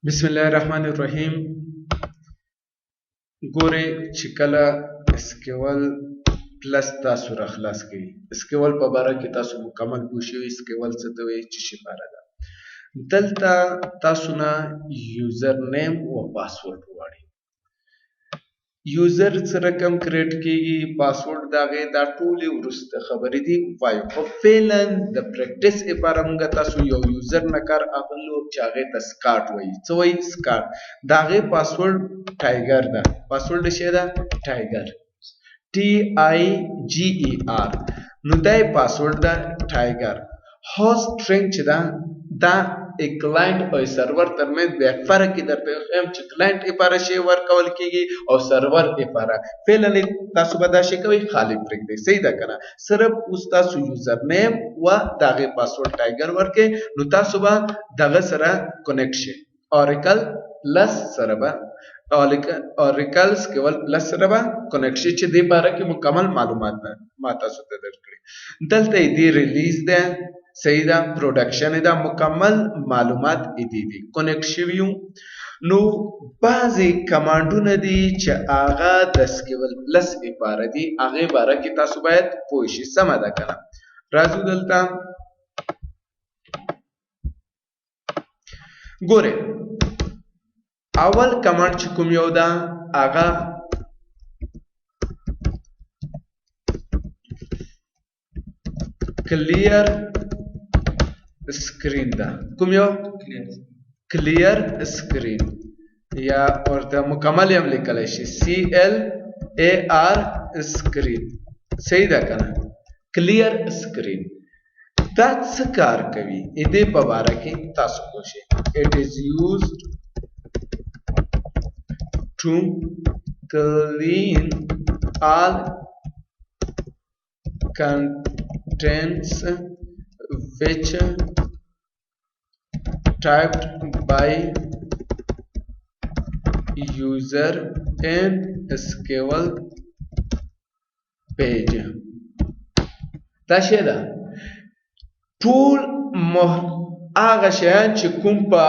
बिस्मिल्लाहिर्रहमानिर्रहीम। ګورئ چې کله اسکیول پلس تاسو راخلاص کړئ، اسکیول په باره کې تاسو مکمل پوه شوي اسکیول څه ته وایي، څه شي لپاره ده. دلته تاسو نه یوزر نیم او پاسورډ غواړي. یوزر څه رقم کریټ کیږي، پاسورډ د هغې دا ټولې وروسته خبرې دي وایو. خو فعلا د پریکټس لپاره موږ تاسو یو یوزر نه کار اخلو چې هغې ته سکاټ وایي. څه وایي؟ سکاټ. د هغې پاسورډ ټایګر ده. پاسورډ څه ده؟ ټایګر. TIGER. نو دا یې پاسورډ ده ټایګر. هوست سټرینګ چې ده دا کلاینټ او سرور ترمنځ بیا فرق کې درته ښیم چې کلاینټ لپاره شی ورکول کېږي او سرور لپاره. فعلا تاسو به دا شی کوئ خالی پرېږدئ. صحیح ده که نه؟ صرف اوس تاسو یوزر نیم و د هغې پاسورډ ټایګر ورکړئ، نو تاسو به دغه سره کنیکټ شئ. اوریکل پلس سره به اوریکل اسکیول پلس سره به کنیکټ شي چې دې باره کې مکمل معلومات ما تاسو ته درکړي. دلته یې دې ریلیز ده، صحیح ده، پروډکشن ده، مکمل معلومات یې دي کنیکټ شوي یو. نو بعضې کمانډونه دي چې هغه د اسکیول پلس لپاره دي، هغې باره کې تاسو باید پوه شئ. سمه ده که نه؟ راځو دلته ګورئ. اول کمانډ چې کوم یو ده هغه کلیر سکرین ده. کوم یو؟ کلیر سکرین، یا ورته مکمل هم لیکلی شي CLAR سکرین. صحیح ده که نه؟ کلیر سکرین. دا څه کار کوي دې په باره کې تاسو پوه شئ. It is used to clean all contents which typed by user in SQL page. دا شی ده ټول هغه شیان چې کوم په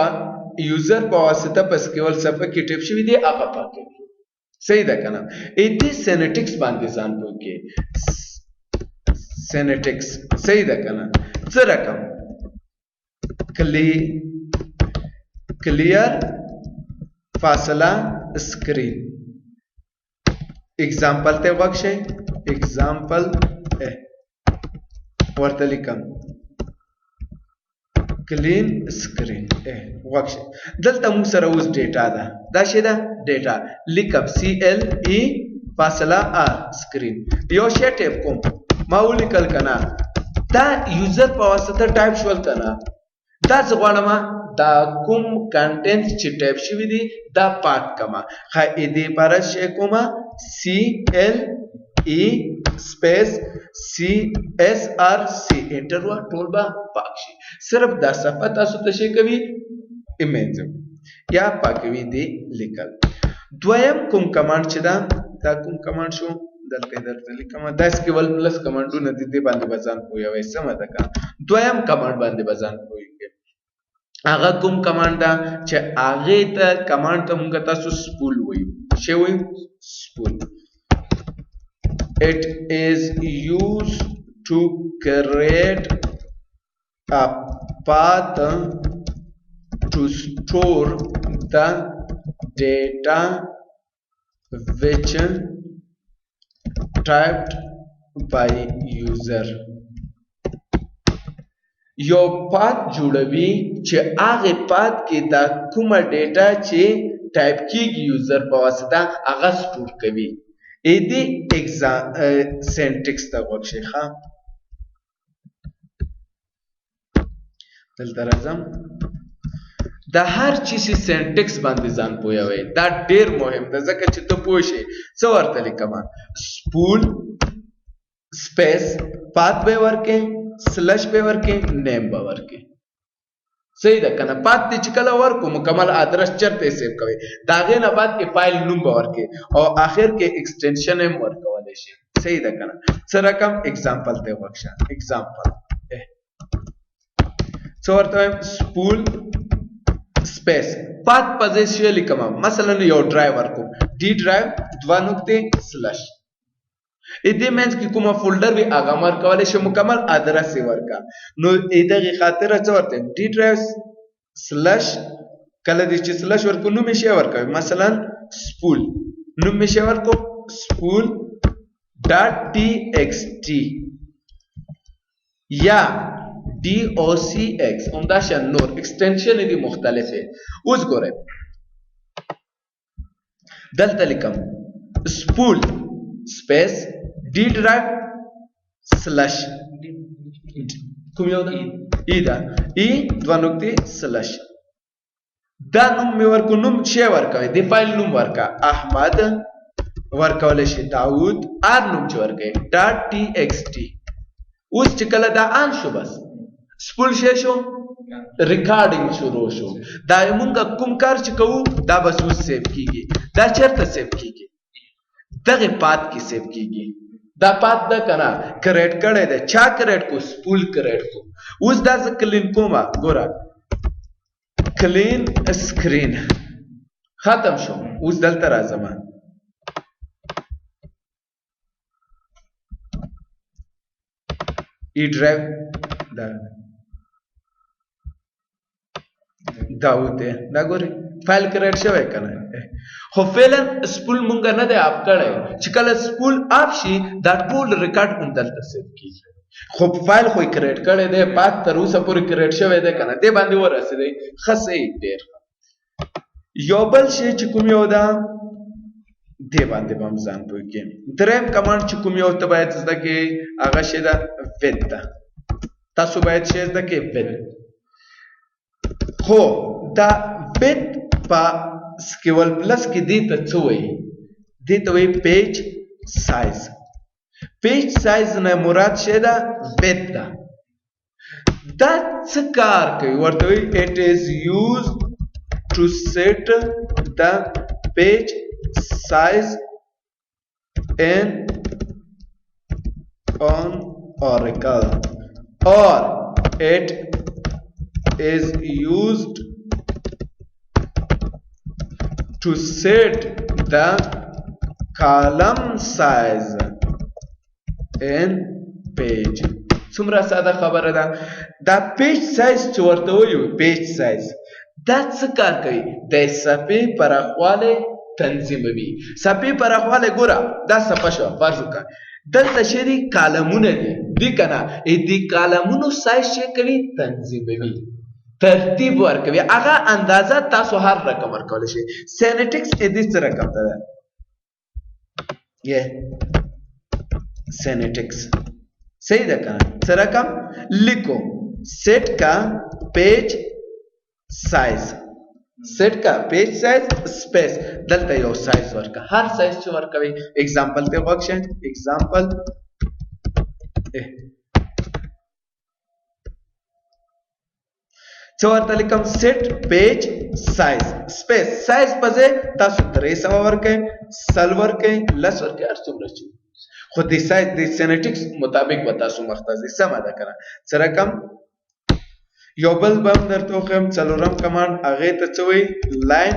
یوزر په واسطه په اسکیول صفحه کې ټیپ شوي دي هغه پاکوي. صحیح ده که نه؟ دې سینټکس باندې ځان پوه کړئ. سینټکس. صحیح ده که نه؟ څه رقم؟ کلیر فاصله سکرین. اگزامپل ته غوږ شئ. اگزامپل ورته لیکم کلین سکرین. غوږ شئ. دلته موږ سره اوس ډیټا ده. دا شی ده ډیټا. لیکم CLE فاصله R سکرین. یو شی ټایپ کوم، ما ولیکل که نه، دا یوزر په واسطه ټایپ شول که نه. دا زه غواړم دا کوم کنټینټ چې ټایپ شوي دي دا پاک کړمه. ښه دې لپاره شی کومه CLE سپیس CSRC انټر وا، ټول به پاک شي. صرف دا صفحه تاسو ته شی کوي ایمیج یا پاکوي دې لیکل. دویم کوم کمانډ چې دا کوم کمانډ شو دلته درته لیکم. دا اسکیول پلس کمانډونه دي، دې باندې به ځان پوهوئ. سمه ده که؟ دویم کمانډ باندې به ځان پوهیږئ. هغه کوم کمانډ ده چې هغې ته کمانډ ته موږ تاسو سپول وایو. شی وایو سپول. It is used to create a path to store the data which typed by user. یو پات جوړوي چې هغه پات کې دا کومه ډیټا چې ټایپ کیږي یوزر په واسطه هغه سټور کوي. دې سینټکس ته غوږ شئ. ښه دلته راځم. د هر چیز سینټکس باندې ځان پوهوئ. دا ډیر مهم ده ځکه چې ته پوه شئ. څه ورته لیکم؟ سپول سپیس پات به ورکې، سلش به ورکې، نیم به ورکې. صحیح ده که نه؟ پات دې چې کله ورکو مکمل ادرس چرته سیو کوئ، د هغې نه بعد فایل نوم به ورکې او آخر کې ایکسټینشن هم ورکولی شي. صحیح ده که نه؟ څه رقم؟ اگزامپل ته غوږ شه. اگزامپل څه ورته وایم؟ سپول سپیس پات پوزیشن لیکم مثلا یو ډرایور کوم D drive 2 نقطه سلش ا دې مینس کې کومه فولډر وی هغه مر کولای شي مکمل ادرس ورکا نو ا دغه خاطر څه ورته D drive سلش کله دې چې سلش ورکو نو مشه ورکوي مثلا سپول نو مشه ورکو سپول .txt یا docx همدا شان نور ایکسټنشن دي مختلفه اوس ګوره دلته لیکم سپول سپیس D drive سلش کوم یو ده ای دا ای 2 نقطه سلش دا نوم می ورکو نوم شی ورکوي دی فایل نوم ورکا احمد ورکول شي داوود ار نوم چې ورکوي .txt اوس چې کله دا ان شو بس سپول شي شو ریکارډینګ شروع شو دا موږ کوم کار چې کوو دا بس اوس سیو کیږي دا چیرته سیو کیږي دغه پات کې سیو کیږي دا پات دا کنه کریټ کړه دا چا کریټ کو سپول کریټ کو اوس دا ز کلین کومه ګوره کلین سکرین ختم شو اوس دلته راځم ای ड्राइव داوود دا ګوري فایل کریټ شوی کنه خو فعلا سپول مونږ نه دی اپ کړی چې کله سپول اپ شي دا ټول ریکارډ هم دلته سیو کیږي خو فایل خو کریټ کړی دی پات تر اوسه پورې کریټ شوی دی کنه دې باندې ورسېدی خسې ډیر یو بل شی چې کوم یو دا دې باندې بم ځان پوهیږي دریم کمانډ چې کوم یو ته باید زده کې هغه شی دا وید ده تاسو باید شی زده کې وید خو دا وید په سکیول پلس کې دې ته څه وایي دې ته وایي پیج سایز پیج سایز نه مراد شی دا وید ده دا څه کار کوي ورته وایي it is used to set the page size in on Oracle or it is used to set the column size in page څومره ساده خبره ده دا پیج سایز چې ورته وایو پیج سایز دا څه کار کوي د صفحې پراخوالی تنظیموي صفحې پراخوالی ګوره دا صفحه شوه فرض وکړه دلته چې دي کالمونه دي کنه دې کالمونو سایز چې کوي تنظیموي ترتیب ورکوي هغه اندازه تاسو هر رقم ورکولی شئ سینټکس دې څه رقم ته ده یې سینټکس صحیح ده کنه څه رقم لیکو सेट का page size set का page size space दलता यो size work हर साइज जो वर्क कवी एग्जांपल ते वर्कशन एग्जांपल चोर तलिकम set page size space size पजे तासु तरे सम वर्क सल वर्क लस वर्क अर्चुम रचु خود دی سایز دی سینټکس مطابق وتا سو مختص سم ادا کړه سره کم یو بل بم درته کوم څلورم کمانډ هغه ته چوي لاین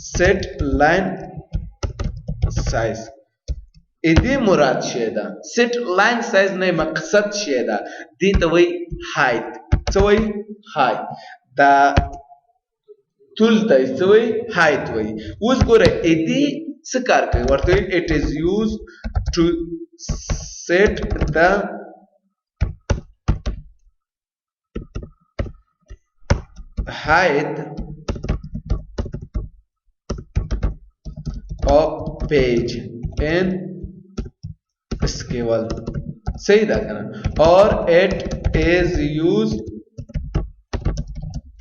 سیټ لاین سایز ا دې مراد شه دا سیټ لاین سایز نه مقصد شه دا دې ته وای هایت چوي هایت دا ټول ته چوي هایت وای اوس ګوره ا دې څه کار کوي ورته it is used to set the height of page in scale सही था क्या और it is used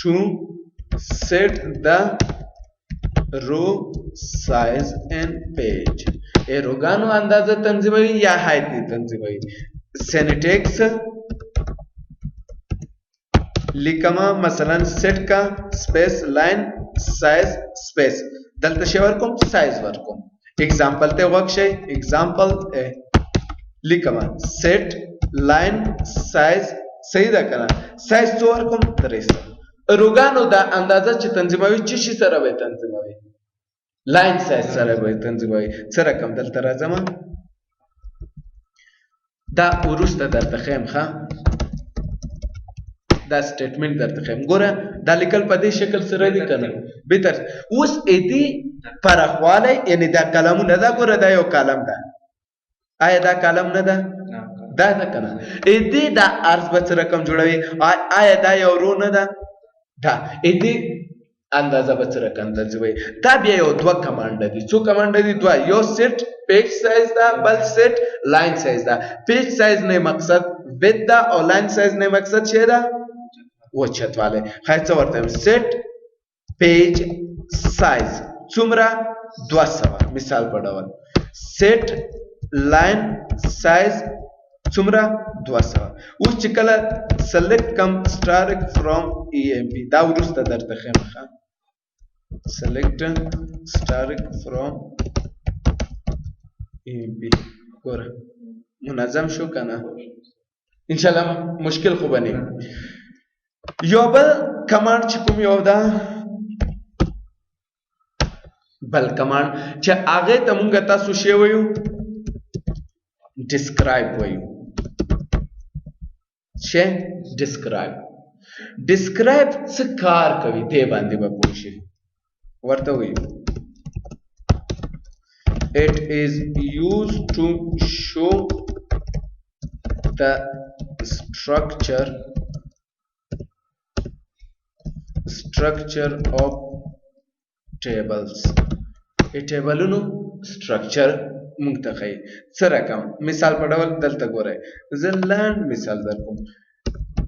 to set the row size and page ए रोगानो अंदाजा तंजीमवी या हाइट तंजीमवी सिंटैक्स लिखमा मसलन सेट का स्पेस लाइन साइज स्पेस दलता शेवर कोम साइज वर्कोम एग्जांपल ते वर्कशे एग्जांपल लिखमा सेट लाइन साइज सही दा करा साइज तो वर्कोम 300 روګانو دا اندازه چې تنظیموي چې شي سره به تنظیموي لاین سایز سره به تنظیموي څه رقم دلته راځم دا ورسته درته خیم ښه دا سټیټمنټ درته خیم ګوره دا لیکل په دې شکل سره دي کنه بهتر اوس دې پرخواله یعنی دا کلمونه دا ګوره دا یو کلم ده آیا دا کلم نه ده دا ده کنه دې دا ارز به څه رقم جوړوي آیا دا یو رو نه ده دا دې اندازه به څه رقم تنظیموي دا بیا یو دوه کمانډ دي څو کمانډ دي دوه یو سیټ پیج سایز دا بل سیټ لاین سایز دا پیج سایز نه مقصد وید دا او لاین سایز نه مقصد شه دا وچتواله خای څه ورته سیټ پیج سایز څومره 200 مثال په ډول سیټ لاین سایز څومره 200 اوس چې کله select come static from emp دا ورسته درته خمخه select static from emp ګوره منظم شو کنه ان شاء الله مشکل خو بني یو بل کمانډ چې کوم یو دا بل کمانډ چې هغه ته مونږ تاسو شی وایو describe وایو شه describe څه کار کوي دې باندې به پوه شي ورته وایو it is used to show the structure of tables a table no structure مونږ ته ښیي څه رقم مثال په ډول دلته ګورئ زه لاند مثال درکوم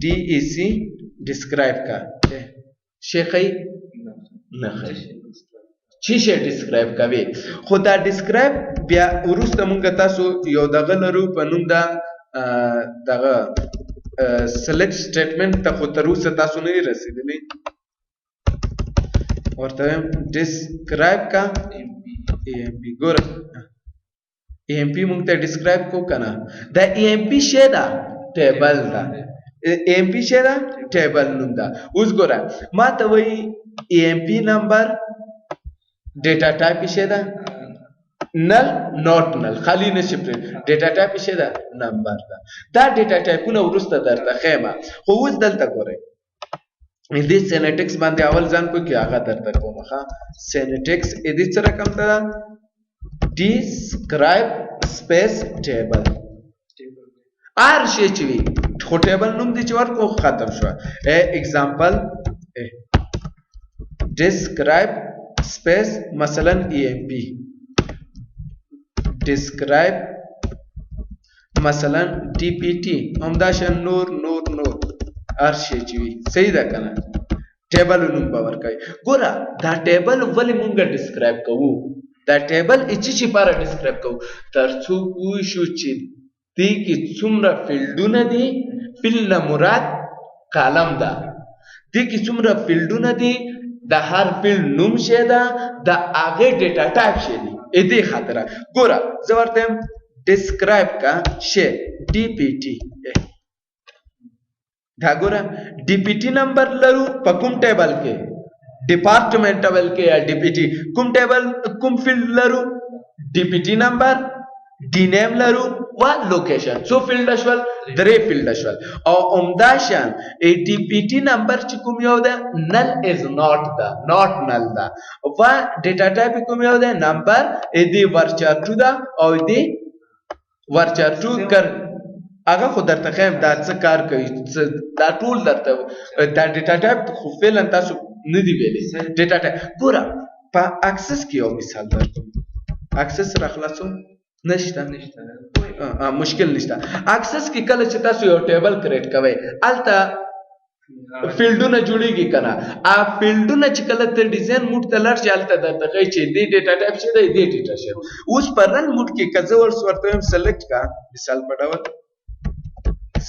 DEC describe کا شی ښیي نه ښیي چی شی describe کوي خو دا describe بیا وروسته مونږ تاسو یو دغه لرو په نوم دا دغه select statement ته خو تر اوسه تاسو نه رسیدلی ورته describe کا EMP ګور EMP مونږ ته describe کو کنه دا EMP شی دا ټیبل دا EMP شی دا ټیبل نوم دا اوس ګوره ما ته وای EMP نمبر ډیټا ټایپ شی دا نل نوٹ نل خالی نشي پر ډیټا ټایپ شی دا نمبر دا ډیټا ټایپونه ورسته درته خېما خو اوس دلته ګوره دې سینټکس باندې اول ځان کو کې هغه درته کوم ښا سینټکس دې څه رقم ته describe space table ار شي چې وي خو ټیبل نوم دې چې ورکو ختم شو example describe space مثلا EMP describe مثلا DPT همداشان نور ار شي چې وي صحیح ده کنه ټیبل نوم باور کوي ګوره دا ټیبل ولې مونږ describe کوو دا ټیبل چې لپاره describe کوو ترڅو پوه شو چې دې کې څومره فیلډونه دي فیلډ مراد کالم ده دې کې څومره فیلډونه دي د هر فیلډ نوم شه ده د هغه ډیټا ټایپ شه دي دې خاطر ګوره زه ورته describe کا شه DPT دا ګوره DPT نمبر لرو په کوم ټیبل کې department table के या डीपीटी कुम टेबल कुम फील्ड लरू DPT number D name लरू व location so field अशवल दरे फील्ड अशवल और उमदाशन ए डीपीटी नंबर च कुम योदा नल इज नॉट नल दा व डेटा टाइप कुम योदा नंबर एदी वर्चर टू दा और एदी वर्चर टू कर هغه خو درته خیم دا څه کار کوي دا ټول درته دا ډیټا ټایپ خو فعلا تاسو نه دی ویلي ډیټا ټایپ ګوره په اکسس کې یو مثال درکوم اکسس را خلاصو نشته مشکل نشته اکسس کې کله چې تاسو یو ټیبل کریټ کوئ الته فیلډونه جوړیږي کنه ا فیلډونه چې کله ته ډیزاین موډ ته لړ چالته درته کوي چې دې ډیټا ټایپ شه دې ډیټا شه اوس پر رن موډ کې کزه ورته سلیکټ کا مثال په ډول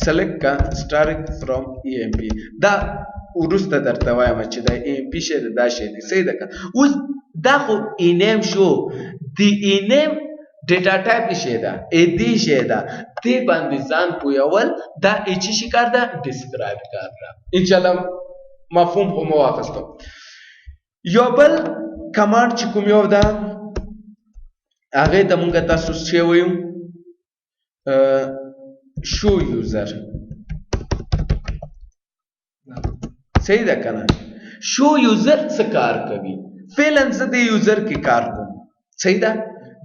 select کا static from EMP دا ورسته درته وایم چې دا EMP شه دا شه دي صحیح ده اوس دا خو ename شو دی ename ډیټا ټایپ شه دا ادي شه دا دې باندې ځان پویول دا اچ شي کار دا describe کار دا ان شاء الله مفهوم خو مو واخیستو. یو بل کمانډ چې کوم یو ده هغه ته مونږ تاسو څه وایو شو یوزر. صحیح ده کنه؟ شو یوزر څه کار کوي؟ فعلا زه د یوزر کې کار کوم. صحیح ده؟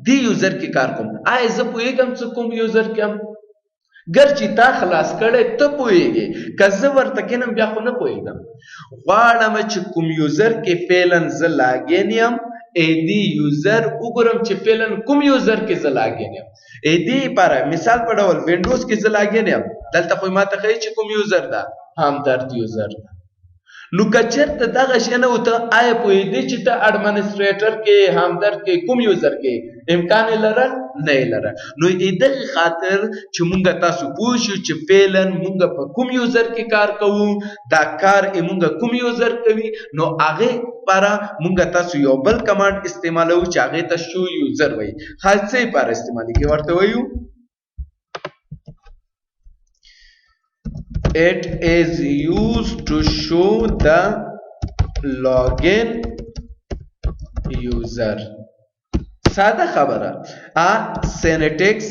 د یوزر کې کار کوم. آیا زه پوهیږم څه کوم یوزر کې هم؟ ګر چې تا خلاص کړی ته پوهیږې، که زه ورته کینم بیا خو نه پوهیږم. غواړم چې کوم یوزر کې فعلا زه لاګین یم ایدی یوزر وګورم چې فعلا کوم یوزر کې زه لاګین یم. ایدی لپاره مثال په ډول وینډوز کې زه لاګین یم، دلته خو ما ته ښیي چې کوم یوزر ده، همدرد یوزر ده. نو که چېرته دغه شی نه و ته آیا پوهېدې چې ته اډمنسټریټر کې همدرد کې کوم یوزر کې امکان یې لرل؟ نه یې لرل. نو دغې خاطر چې مونږ تاسو پوه شو چې فعلا مونږ په کوم یوزر کې کار کوو، دا کار یې مونږ کوم یوزر کوي، نو هغې لپاره مونږ تاسو یو بل کمانډ استعمالوو چې هغې ته شو یوزر وایي. ښه څه لپاره استعمالېږي ورته وایو it is used to show the login user. ساده خبره. سینټیکس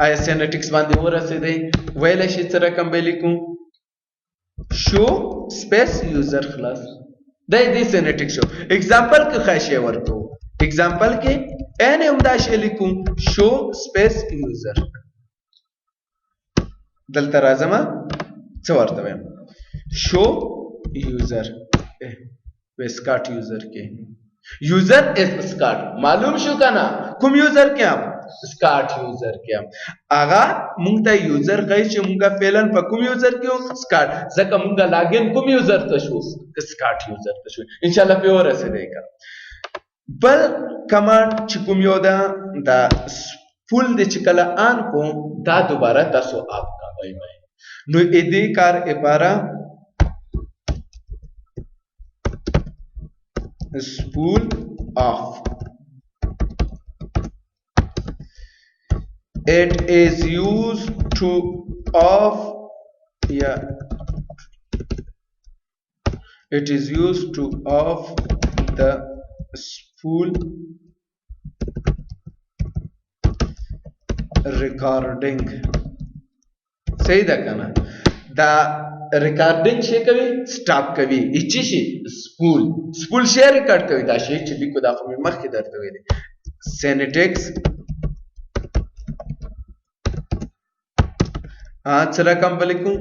آیا سینټیکس باندې ورسېدی؟ ویلی شي څه رقم به لیکو شو سپیس یوزر خلاص. دی سینټیکس شو. اگزامپل کې ښه شی ورکوو. اگزامپل کې این همدا شی لیکو شو سپیس یوزر. دلته راځم څه ورته وایم شو یوزر اسکاټ یوزر کې یوزر اسکاټ معلوم شو کنه کوم یوزر کې هم اسکاټ یوزر کې هم هغه مونږ ته یوزر ښایي چې مونږ فعلا په کوم یوزر کې وو اسکاټ ځکه مونږ لاګین کوم یوزر ته شو اسکاټ یوزر ته شو. انشاءالله پې ورسېدی که بل کمانډ چې کوم یو ده دا فول دی چې کله آن کوم دا دوباره تاسو آپ کوئ. نو دې کار لپاره spool off. It is used to off it is used to off the spool recording. صحیح ده کنه؟ دا ریکارډینګ شی کوي سټاپ کوي. هیڅ شي سپول شی ریکارډ کوي. دا شی چې لیکو دا خو مې مخکې درته ویلې سینټیکس څه رقم به لیکو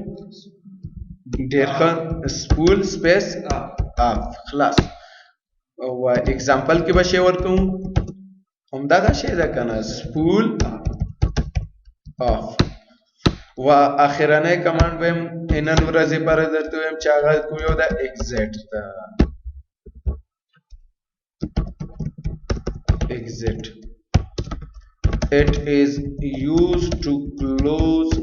ډېر ښه سپول سپیس اف خلاص. او اگزامپل کې به شی ورکوم همدغه شی ده کنه سپول اف. و اخرنۍ کمانډ به نن ورځې لپاره درته وایم چې هغه کوم یو ده exit ده. exit it is used to close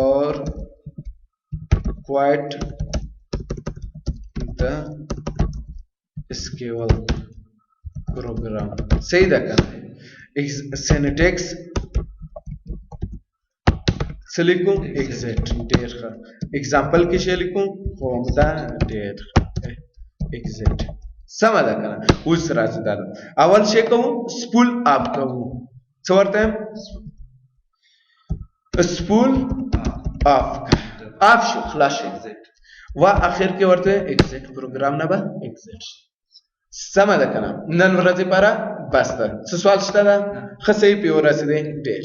or quit the SQL program. صحیح ده کنه؟ سینټیکس څه لیکو exit ډېر ښه. اگزامپل کې شی لیکو خو همدا ډېر exit. سمه ده کنه؟ اوس راځي دا اول شی کوو سپول اپ کوو. څه ورته یم سپول اف اف شو خلاص شو و اخر کې ورته exit پروګرام نه به exit. سمه ده کنه؟ نن ورځې لپاره بس ده. څه سوال شته ده؟ ښه صحیح پې ورسېدی ډېر